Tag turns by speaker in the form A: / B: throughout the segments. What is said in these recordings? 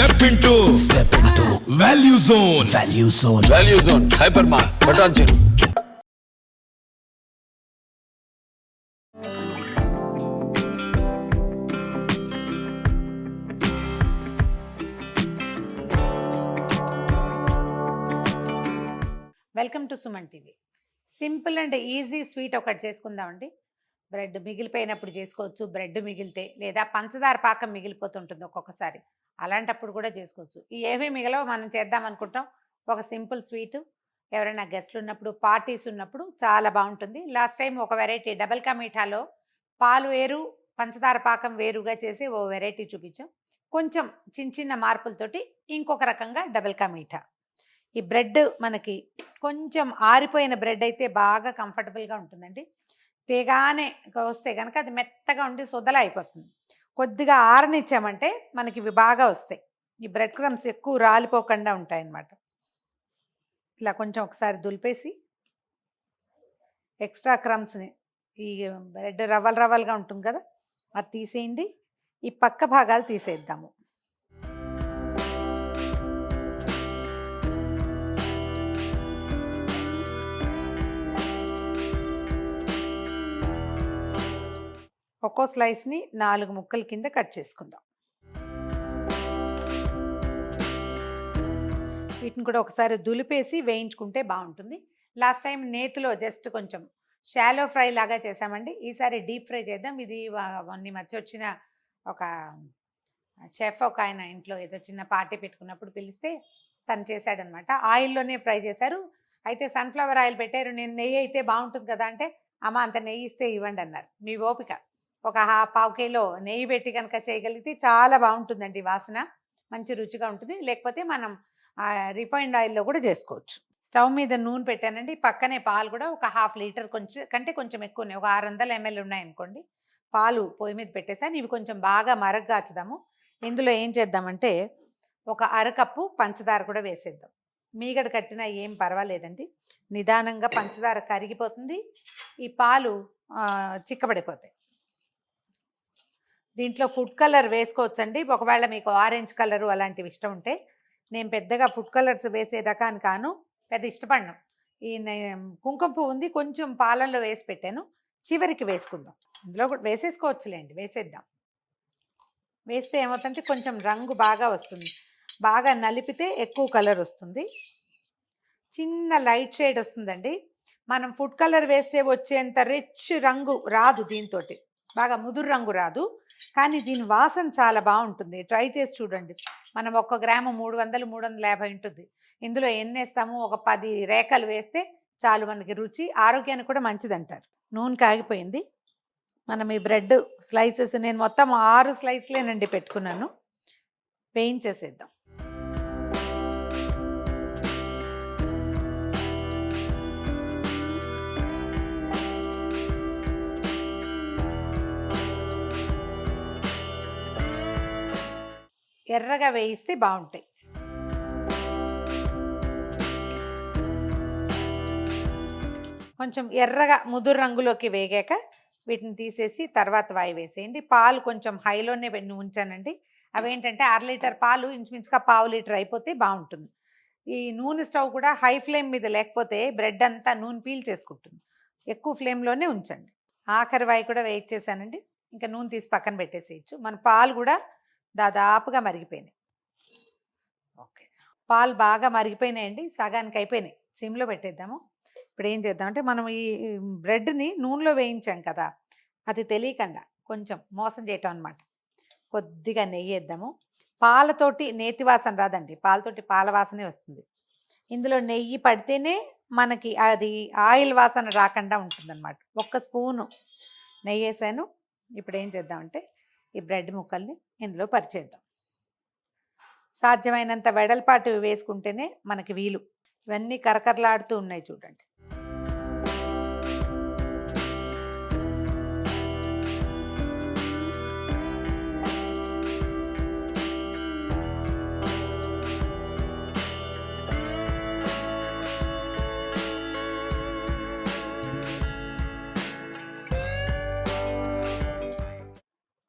A: Step into Value Zone.
B: Value Zone. Hypermart. Button check.
C: Welcome to Suman TV. Simple and easy sweet ఒకటి చేసుకుందామండి. Bread మిగిలిపోయినప్పుడు చేసుకోవచ్చు, bread మిగిలితే, లేదా పంచదార పాకం మిగిలిపోతుంటుంది ఒక్కొక్కసారి, అలాంటప్పుడు కూడా చేసుకోవచ్చు. ఈ ఏమీ మిగలవు, మనం చేద్దాం అనుకుంటాం ఒక సింపుల్ స్వీట్. ఎవరైనా గెస్ట్లు ఉన్నప్పుడు, పార్టీస్ ఉన్నప్పుడు చాలా బాగుంటుంది. లాస్ట్ టైం ఒక వెరైటీ డబల్ కా మీఠాలో పాలు వేరు పంచదార పాకం వేరుగా చేసి ఓ వెరైటీ చూపించాం. కొంచెం చిన్న చిన్న మార్పులతోటి ఇంకొక రకంగా డబల్ కా మీఠా. ఈ బ్రెడ్ మనకి కొంచెం ఆరిపోయిన బ్రెడ్ అయితే బాగా కంఫర్టబుల్గా ఉంటుందండి. తేగానే వస్తే కనుక అది మెత్తగా ఉండి సొదల అయిపోతుంది. కొద్దిగా ఆరనిచ్చామంటే మనకి ఇవి బాగా వస్తాయి. ఈ బ్రెడ్ క్రమ్స్ ఎక్కువ రాలిపోకుండా ఉంటాయి అన్నమాట. ఇలా కొంచెం ఒకసారి దులిపేసి ఎక్స్ట్రా క్రమ్స్ని, ఈ బ్రెడ్ రవ్వలుగా ఉంటుంది కదా, అది తీసేయండి. ఈ పక్క భాగాలు తీసేద్దాము. ఒక్కో స్లైస్ని 4 ముక్కల కింద కట్ చేసుకుందాం. వీటిని కూడా ఒకసారి దులిపేసి వేయించుకుంటే బాగుంటుంది. లాస్ట్ టైం నేతిలో జస్ట్ కొంచెం షాలో ఫ్రై లాగా చేసామండి. ఈసారి డీప్ ఫ్రై చేద్దాం. ఇది మొన్న మధ్య వచ్చిన ఒక చెఫ్ ఒక ఆయన ఇంట్లో ఏదో చిన్న పార్టీ పెట్టుకున్నప్పుడు పిలిస్తే తను చేశాడనమాట. ఆయిల్లోనే ఫ్రై చేశారు. అయితే సన్ఫ్లవర్ ఆయిల్ పెట్టారు. నేను నెయ్యి అయితే బాగుంటుంది కదా అంటే, అమ్మ అంత నెయ్యి ఇస్తే ఇవ్వండి అన్నారు. మీ ఓపిక. ఒక పావు కిలో నెయ్యి పెట్టి కనుక చేయగలిగితే చాలా బాగుంటుందండి. వాసన మంచి రుచిగా ఉంటుంది. లేకపోతే మనం రిఫైన్డ్ ఆయిల్లో కూడా చేసుకోవచ్చు. స్టవ్ మీద నూనె పెట్టానండి. పక్కనే పాలు కూడా ఒక 1/2 లీటర్ కంటే కొంచెం ఎక్కువనే, ఒక 600 ml ఉన్నాయనుకోండి. పాలు పొయ్యి మీద పెట్టేసాను. ఇవి కొంచెం బాగా మరగ్గాచుదాము. ఇందులో ఏం చేద్దామంటే ఒక అరకప్పు పంచదార కూడా వేసేద్దాం. మీగడ కట్టినా ఏం పర్వాలేదండి. నిదానంగా పంచదార కరిగిపోతుంది, ఈ పాలు చిక్కబడిపోతాయి. దీంట్లో ఫుడ్ కలర్ వేసుకోవచ్చండి. ఒకవేళ మీకు ఆరెంజ్ కలరు అలాంటివి ఇష్టం ఉంటే. నేను పెద్దగా ఫుడ్ కలర్స్ వేసే రకాన్ని కాను, పెద్ద ఇష్టపడను. ఈ కుంకుమ పువ్వు ఉంది, కొంచెం పాలల్లో వేసి పెట్టాను, చివరికి వేసుకుందాం. ఇందులో కూడా వేసేసుకోవచ్చులేండి, వేసేద్దాం. వేస్తే ఏమవుతుందంటే కొంచెం రంగు బాగా వస్తుంది. బాగా నలిపితే ఎక్కువ కలర్ వస్తుంది. చిన్న లైట్ షేడ్ వస్తుందండి. మనం ఫుడ్ కలర్ వేస్తే వచ్చేంత రిచ్ రంగు రాదు, దీంతో బాగా ముదురు రంగు రాదు. కానీ దీని వాసన చాలా బాగుంటుంది. ట్రై చేసి చూడండి. మనం 1 గ్రాము 300-350 ఉంటుంది. ఇందులో ఎన్ని వేస్తాము? ఒక 10 రేఖలు వేస్తే చాలు మనకి. రుచి ఆరోగ్యానికి కూడా మంచిది అంటారు. నూనె కాగిపోయింది. మనం ఈ బ్రెడ్ స్లైసెస్ నేను మొత్తం 6 స్లైస్లేనండి పెట్టుకున్నాను. వేయించేసేద్దాం. ఎర్రగా వేయిస్తే బాగుంటాయి. కొంచెం ఎర్రగా ముదురు రంగులోకి వేగాక వీటిని తీసేసి తర్వాత వాయి వేసేయండి. పాలు కొంచెం హైలోనే ఉంచానండి. అవేంటంటే 1/2 లీటర్ పాలు ఇంచుమించుగా 1/2 లీటర్ అయిపోతే బాగుంటుంది. ఈ నూనె స్టవ్ కూడా హై ఫ్లేమ్ మీద లేకపోతే బ్రెడ్ అంతా నూనె పీల్ చేసుకుంటుంది. ఎక్కువ ఫ్లేమ్లోనే ఉంచండి. ఆఖరి వాయి కూడా వేయించేసానండి. ఇంకా నూనె తీసి పక్కన పెట్టేసేయచ్చు. మన పాలు కూడా దాదాపుగా మరిగిపోయినాయి. ఓకే, పాలు బాగా మరిగిపోయినాయండి. సగానికి అయిపోయినాయి. సిమ్లో పెట్టేద్దాము. ఇప్పుడు ఏం చేద్దామంటే మనం ఈ బ్రెడ్ని నూనెలో వేయించాం కదా, అది తెలియకుండా కొంచెం మోసం చేయటం అనమాట. కొద్దిగా నెయ్యి వేద్దాము. పాలతోటి నేతి వాసన రాదండి, పాలతోటి పాల వాసనే వస్తుంది. ఇందులో నెయ్యి పడితేనే మనకి అది ఆయిల్ వాసన రాకుండా ఉంటుందన్నమాట. 1 స్పూను నెయ్యి వేసాను. ఇప్పుడు ఏం చేద్దామంటే ఈ బ్రెడ్ ముక్కల్ని ఇందులో పరిచేద్దాం. సాధ్యమైనంత వెడల్పాటు వేసుకుంటేనే మనకి వీలు. ఇవన్నీ కరకరలాడుతూ ఉన్నాయి చూడండి.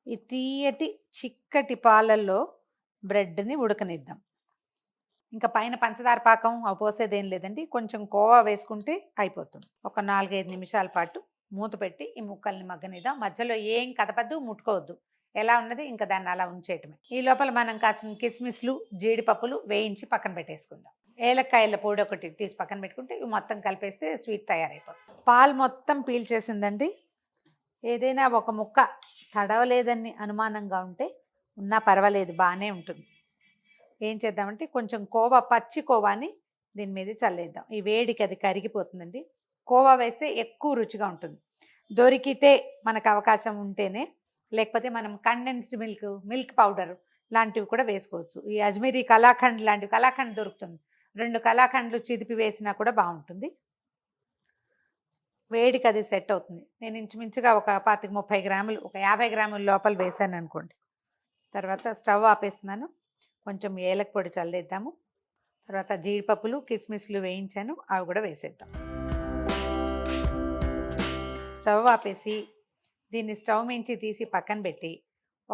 C: ఈ తీయటి చిక్కటి పాలల్లో బ్రెడ్ని ఉడకనిద్దాం. ఇంకా పైన పంచదార పాకం అవి పోసేదేం లేదండి, కొంచెం కోవా వేసుకుంటే అయిపోతుంది. ఒక 4-5 నిమిషాల పాటు మూత పెట్టి ఈ ముక్కల్ని మగ్గనిద్దాం. మధ్యలో ఏం కదపద్దు, ముట్టుకోవద్దు. ఎలా ఉన్నది ఇంకా దాన్ని అలా ఉంచేయటమే. ఈ లోపల మనం కాసిన కిస్మిస్లు, జీడిపప్పులు వేయించి పక్కన పెట్టేసుకుందాం. ఏలక్కాయల పొడి ఒకటి తీసి పక్కన పెట్టుకుంటే ఇవి మొత్తం కలిపేస్తే స్వీట్ తయారైపోతుంది. పాలు మొత్తం పీల్చేసిందండి. ఏదైనా ఒక ముక్క తడవలేదని అనుమానంగా ఉంటే ఉన్నా పర్వాలేదు, బాగానే ఉంటుంది. ఏం చేద్దామంటే కొంచెం కోవా, పచ్చి కోవాని దీని మీద చల్లేద్దాం. ఈ వేడికి అది కరిగిపోతుందండి. కోవా వేస్తే ఎక్కువ రుచిగా ఉంటుంది. దొరికితే మనకు అవకాశం ఉంటేనే, లేకపోతే మనం కండెన్స్డ్ మిల్క్ పౌడర్ లాంటివి కూడా వేసుకోవచ్చు. ఈ అజ్మీరీ కలాఖండ్ లాంటివి, కలాఖండ్ దొరుకుతుంది, 2 కలాఖండ్లు చిదిపి వేసినా కూడా బాగుంటుంది. వేడికి అది సెట్ అవుతుంది. నేను ఇంచుమించుగా ఒక 25-30 గ్రాములు, ఒక 50 గ్రాముల లోపల వేసాను అనుకోండి. తర్వాత స్టవ్ ఆపేస్తున్నాను. కొంచెం ఏలక పొడి చల్లేద్దాము. తర్వాత జీడిపప్పులు, కిస్మిస్లు వేయించాను, అవి కూడా వేసేద్దాం. స్టవ్ ఆపేసి దీన్ని స్టవ్ మించి తీసి పక్కన పెట్టి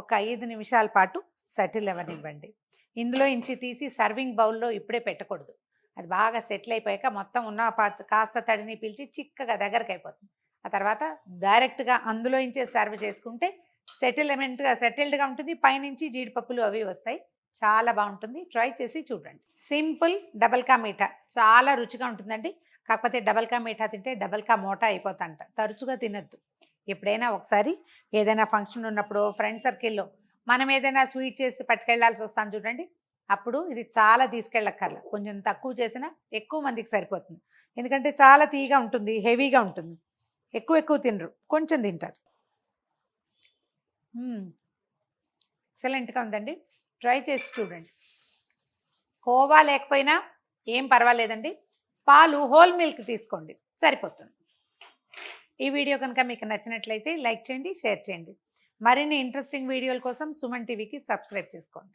C: ఒక 5 నిమిషాల పాటు సెటిల్ అవ్వనివ్వండి. ఇందులో ఇంచి తీసి సర్వింగ్ బౌల్లో ఇప్పుడే పెట్టకూడదు. అది బాగా సెటిల్ అయిపోయాక మొత్తం ఉన్న కాస్త తడిని పీల్చి చిక్కగా దగ్గరకు అయిపోతుంది. ఆ తర్వాత డైరెక్ట్గా అందులో ఇంచే సర్వ్ చేసుకుంటే సెటిల్డ్గా ఉంటుంది. పైనుంచి జీడిపప్పులు అవి వస్తాయి, చాలా బాగుంటుంది. ట్రై చేసి చూడండి. సింపుల్ డబల్ కా మీఠా చాలా రుచిగా ఉంటుందండి. కాకపోతే డబల్ కా మీఠా తింటే డబల్ కా మోటా అయిపోతాంట. తరచుగా తినద్దు. ఎప్పుడైనా ఒకసారి ఏదైనా ఫంక్షన్ ఉన్నప్పుడు, ఫ్రెండ్ సర్కిల్లో మనం ఏదైనా స్వీట్ చేసి పట్టుకెళ్లాల్సి వస్తాను చూడండి, అప్పుడు ఇది చాలా తీసుకెళ్ళక్కర్ల. కొంచెం తక్కువ చేసినా ఎక్కువ మందికి సరిపోతుంది. ఎందుకంటే చాలా తీయగా ఉంటుంది, హెవీగా ఉంటుంది. ఎక్కువ తినరు, కొంచెం తింటారు. ఎక్సలెంట్గా ఉందండి. ట్రై చేసి చూడండి. కోవా లేకపోయినా ఏం పర్వాలేదండి, పాలు హోల్ మిల్క్ తీసుకోండి, సరిపోతుంది. ఈ వీడియో కనుక మీకు నచ్చినట్లయితే లైక్ చేయండి, షేర్ చేయండి. మరిన్ని ఇంట్రెస్టింగ్ వీడియోల కోసం సుమన్ టీవీకి సబ్స్క్రైబ్ చేసుకోండి.